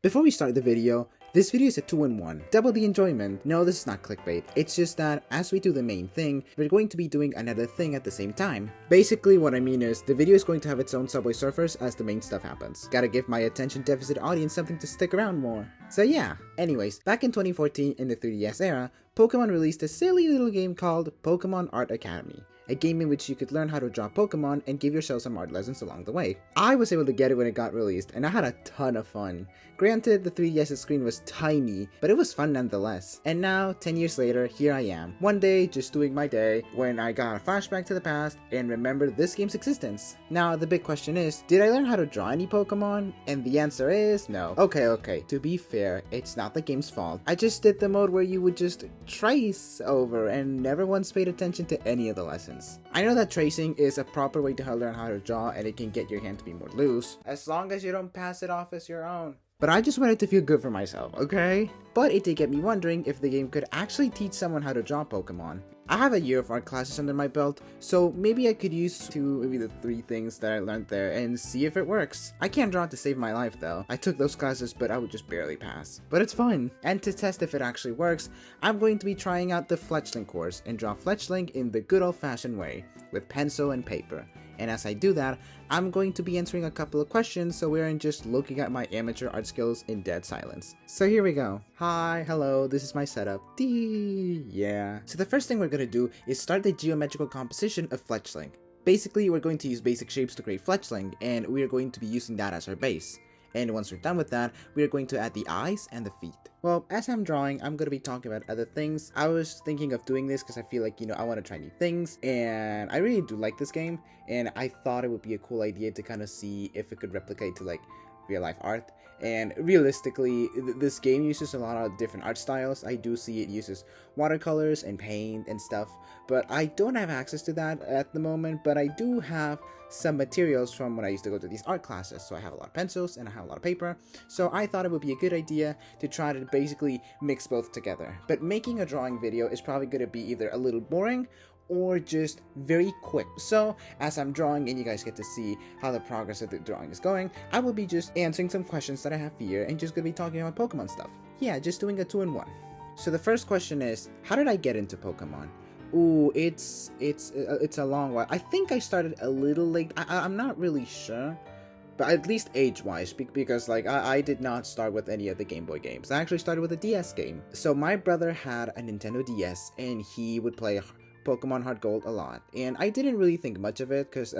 Before we start the video, this video is a 2-in-1, double the enjoyment. No, this is not clickbait, it's just that as we do the main thing, we're going to be doing another thing at the same time. Basically what I mean is, the video is going to have its own Subway Surfers as the main stuff happens. Gotta give my attention deficit audience something to stick around more. So yeah, anyways, back in 2014 in the 3DS era, Pokemon released a silly little game called Pokemon Art Academy. A game in which you could learn how to draw Pokemon and give yourself some art lessons along the way. I was able to get it when it got released, and I had a ton of fun. Granted, the 3DS's screen was tiny, but it was fun nonetheless. And now, 10 years later, here I am. One day, just doing my day, when I got a flashback to the past and remembered this game's existence. Now, the big question is, did I learn how to draw any Pokemon? And the answer is no. Okay, to be fair, it's not the game's fault. I just did the mode where you would just trace over and never once paid attention to any of the lessons. I know that tracing is a proper way to learn how to draw and it can get your hand to be more loose, as long as you don't pass it off as your own. But I just wanted to feel good for myself, okay? But it did get me wondering if the game could actually teach someone how to draw Pokemon. I have a year of art classes under my belt, so maybe I could use maybe the 3 things that I learned there and see if it works. I can't draw to save my life though. I took those classes but I would just barely pass. But it's fun. And to test if it actually works, I'm going to be trying out the Fletchling course and draw Fletchling in the good old-fashioned way, with pencil and paper. And as I do that, I'm going to be answering a couple of questions so we aren't just looking at my amateur art skills in dead silence. So here we go. Hi, hello, this is my setup. Yeah. So the first thing we're going to do is start the geometrical composition of Fletchling. Basically, we're going to use basic shapes to create Fletchling, and we are going to be using that as our base. And once we're done with that, we are going to add the eyes and the feet. Well, as I'm drawing, I'm going to be talking about other things. I was thinking of doing this because I feel like, I want to try new things. And I really do like this game. And I thought it would be a cool idea to kind of see if it could replicate to like real life art. And realistically, this game uses a lot of different art styles. I do see it uses watercolors and paint and stuff, but I don't have access to that at the moment. But I do have some materials from when I used to go to these art classes. So I have a lot of pencils and I have a lot of paper. So I thought it would be a good idea to try to basically mix both together. But making a drawing video is probably going to be either a little boring or just very quick. So as I'm drawing and you guys get to see how the progress of the drawing is going, I will be just answering some questions that I have here and just gonna be talking about Pokemon stuff. Yeah, just doing a 2-in-1. So the first question is, how did I get into Pokemon? Ooh, it's a long while. I think I started a little late. I'm not really sure, but at least age-wise, because like I did not start with any of the Game Boy games. I actually started with a DS game. So my brother had a Nintendo DS and he would play Pokemon Heart Gold a lot, and I didn't really think much of it because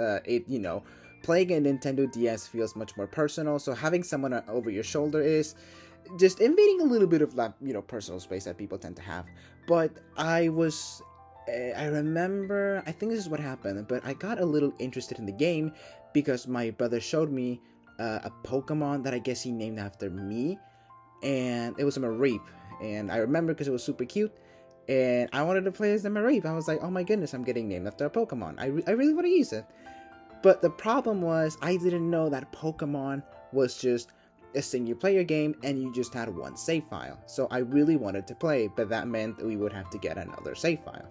playing a Nintendo DS feels much more personal, so having someone over your shoulder is just invading a little bit of that, personal space that people tend to have. But I remember, I think this is what happened, but I got a little interested in the game because my brother showed me a Pokemon that I guess he named after me, and it was a Mareep, and I remember because it was super cute. And I wanted to play as the Mareep. I was like, oh my goodness, I'm getting named after a Pokemon. I really want to use it. But the problem was, I didn't know that Pokemon was just a single player game and you just had one save file. So I really wanted to play, but that meant we would have to get another save file.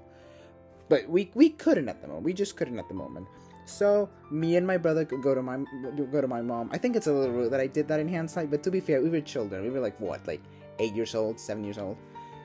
But we couldn't at the moment. We just couldn't at the moment. So me and my brother could go to my mom. I think it's a little rude that I did that in hindsight, but to be fair, we were children. We were like, what, like 8 years old, 7 years old?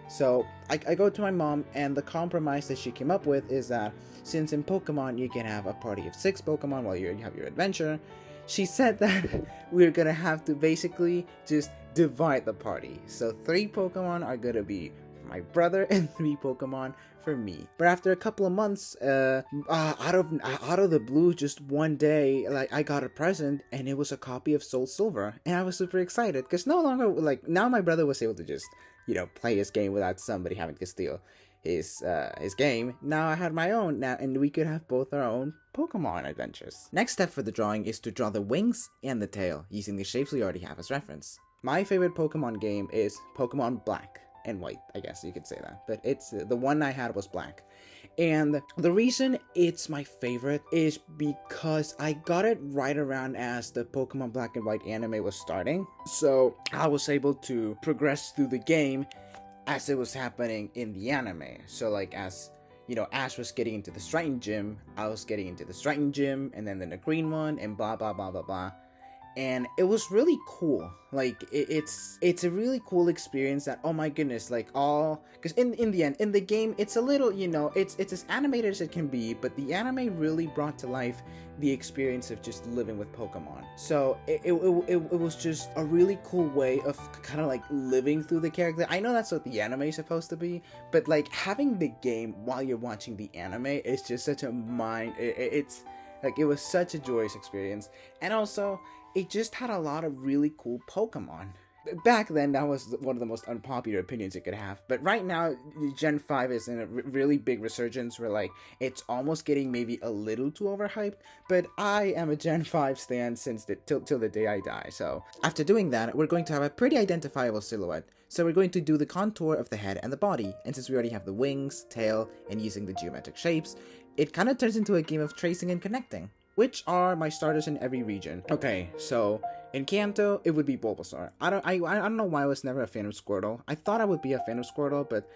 So I go to my mom, and the compromise that she came up with is that since in Pokemon you can have a party of 6 Pokemon while you have your adventure, she said that we're gonna have to basically just divide the party. So 3 Pokemon are gonna be for my brother and 3 Pokemon for me. But after a couple of months, out of the blue, just one day, like I got a present and it was a copy of Soul Silver, and I was super excited because no longer now my brother was able to just play his game without somebody having to steal his game. Now I had my own now, and we could have both our own Pokemon adventures. Next step for the drawing is to draw the wings and the tail using the shapes we already have as reference. My favorite Pokemon game is Pokemon Black and White, I guess you could say that, but it's the one I had was Black. And the reason it's my favorite is because I got it right around as the Pokemon Black and White anime was starting. So I was able to progress through the game as it was happening in the anime. So like as, Ash was getting into the Striking Gym, I was getting into the Striking Gym, and then the green one, and blah, blah, blah, blah, blah. and it was really cool. Like it's a really cool experience that, oh my goodness, like all, because in the end, in the game, it's a little, it's as animated as it can be, but the anime really brought to life the experience of just living with Pokemon. So it was just a really cool way of kind of like living through the character. I know that's what the anime is supposed to be, but like having the game while you're watching the anime is just such a it's like, it was such a joyous experience. And also, it just had a lot of really cool Pokemon. Back then, that was one of the most unpopular opinions you could have. But right now, Gen 5 is in a really big resurgence where, like, it's almost getting maybe a little too overhyped. But I am a Gen 5 stan since till the day I die. So after doing that, we're going to have a pretty identifiable silhouette. So we're going to do the contour of the head and the body. And since we already have the wings, tail, and using the geometric shapes, it kind of turns into a game of tracing and connecting, which are my starters in every region. Okay, so in Kanto, it would be Bulbasaur. I don't know why I was never a fan of Squirtle. I thought I would be a fan of Squirtle, but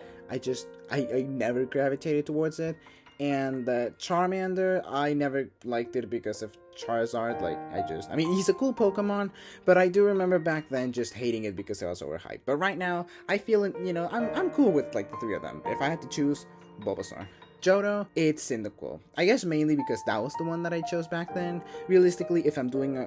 I never gravitated towards it. And Charmander, I never liked it because of Charizard. Like, I mean, he's a cool Pokemon, but I do remember back then just hating it because it was overhyped. But right now, I feel, I'm cool with, like, the three of them. If I had to choose, Bulbasaur. Johto, it's Cyndaquil. I guess mainly because that was the one that I chose back then. Realistically, if I'm doing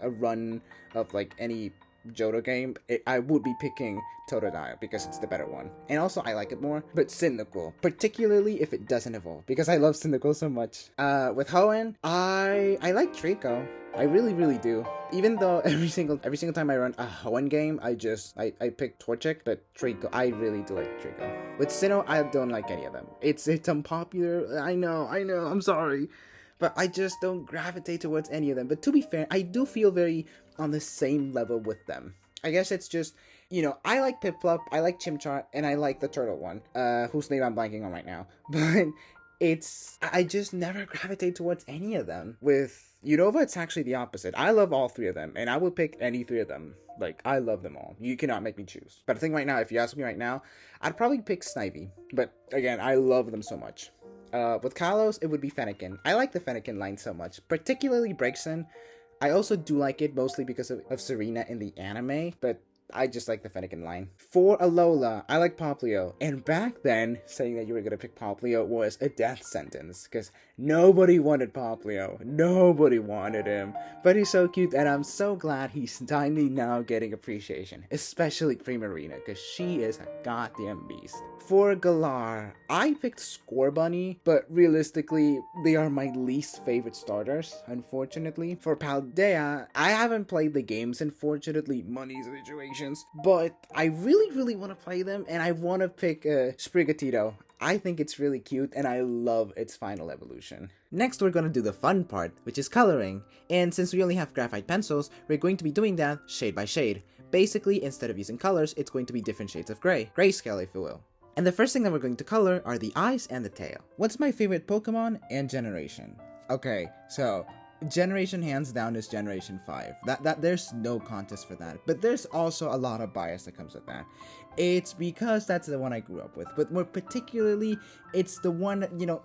a run of like any Johto game, I would be picking Totodile because it's the better one. And also, I like it more. But Cyndaquil, particularly if it doesn't evolve, because I love Cyndaquil so much. With Hoenn, I like Trico. I really do. Even though every single time I run a Hoenn game, I pick Torchic, but Trico, I really do like Trico. With Sinnoh, I don't like any of them. It's unpopular. I know, I'm sorry. But I just don't gravitate towards any of them. But to be fair, I do feel very on the same level with them. I guess it's just, I like Piplup, I like Chimchar, and I like the turtle one, whose name I'm blanking on right now. But I just never gravitate towards any of them. With Unova, it's actually the opposite. I love all three of them, and I would pick any three of them. Like, I love them all. You cannot make me choose. But I think right now, if you ask me right now, I'd probably pick Snivy. But again, I love them so much. With Kalos, it would be Fennekin. I like the Fennekin line so much, particularly Braixen. I also do like it mostly because of Serena in the anime, but I just like the Fennekin line. For Alola, I like Poplio. And back then, saying that you were going to pick Poplio was a death sentence, because nobody wanted Poplio. Nobody wanted him. But he's so cute, and I'm so glad he's finally now getting appreciation. Especially Primarina, because she is a goddamn beast. For Galar, I picked Scorbunny, but realistically, they are my least favorite starters, unfortunately. For Paldea, I haven't played the games, unfortunately, money situations, but I really want to play them, and I want to pick Sprigatito. I think it's really cute, and I love its final evolution. Next, we're going to do the fun part, which is coloring. And since we only have graphite pencils, we're going to be doing that shade by shade. Basically, instead of using colors, it's going to be different shades of gray. Grayscale, if you will. And the first thing that we're going to color are the eyes and the tail. What's my favorite Pokemon and generation? Okay, so generation hands down is Generation 5. That there's no contest for that. But there's also a lot of bias that comes with that. It's because that's the one I grew up with. But more particularly, it's the one,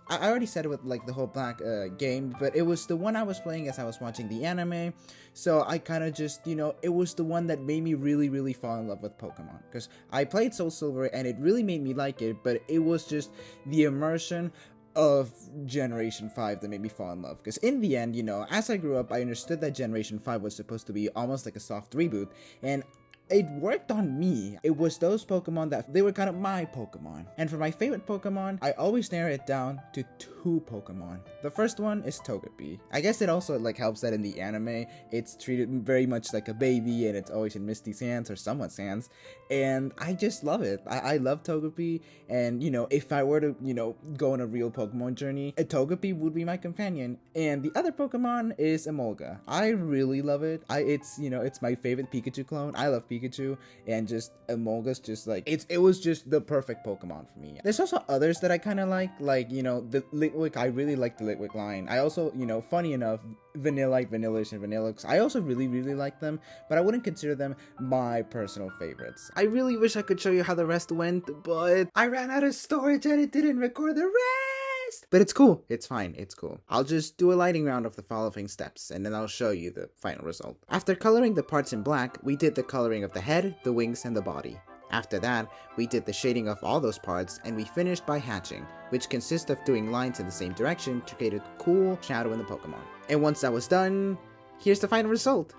I already said it with like the whole black game, but it was the one I was playing as I was watching the anime. So I kind of just, it was the one that made me really fall in love with Pokemon. Because I played Soul Silver and it really made me like it, but it was just the immersion of Generation 5 that made me fall in love. Because in the end, as I grew up, I understood that Generation 5 was supposed to be almost like a soft reboot, and it worked on me. It was those Pokemon that they were kind of my Pokemon. And for my favorite Pokemon, I always narrow it down to 2 Pokemon. The first one is Togepi. I guess it also helps that in the anime, it's treated very much like a baby and it's always in Misty's hands or someone's hands. And I just love it. I love Togepi. And, if I were to, go on a real Pokemon journey, a Togepi would be my companion. And the other Pokemon is Emolga. I really love it. It's my favorite Pikachu clone. I love Pikachu, and just Emolga's just it was just the perfect Pokemon for me. There's also others that I kind of like the Litwick. I really like the Litwick line. I also, funny enough, Vanillite, Vanillish, and Vanillux, I also really like them, but I wouldn't consider them my personal favorites. I really wish I could show you how the rest went, but I ran out of storage and it didn't record the rest. surprised? But it's cool. It's fine. It's cool. I'll just do a lighting round of the following steps, and then I'll show you the final result. After coloring the parts in black, we did the coloring of the head, the wings, and the body. After that, we did the shading of all those parts, and we finished by hatching, which consists of doing lines in the same direction to create a cool shadow in the Pokemon. And once that was done, here's the final result.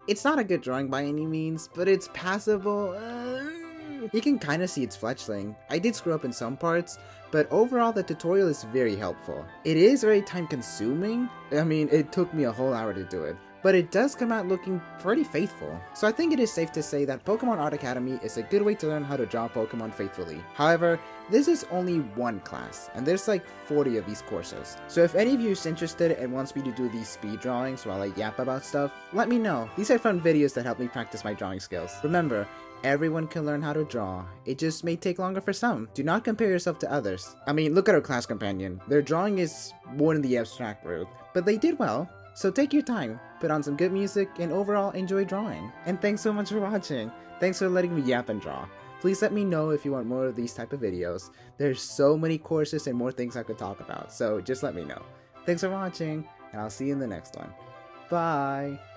It's not a good drawing by any means, but it's passable. You can kinda see its fletchling. I did screw up in some parts, but overall the tutorial is very helpful. It is very time consuming. I mean, it took me a whole hour to do it, but it does come out looking pretty faithful. So I think it is safe to say that Pokemon Art Academy is a good way to learn how to draw Pokemon faithfully. However, this is only one class, and there's like 40 of these courses. So if any of you is interested and wants me to do these speed drawings while I yap about stuff, let me know. These are fun videos that help me practice my drawing skills. Remember, everyone can learn how to draw. It just may take longer for some. Do not compare yourself to others. I mean, look at our class companion. Their drawing is more in the abstract route, but they did well. So take your time, put on some good music, and overall enjoy drawing. And thanks so much for watching. Thanks for letting me yap and draw. Please let me know if you want more of these type of videos. There's so many courses and more things I could talk about, so just let me know. Thanks for watching, and I'll see you in the next one. Bye!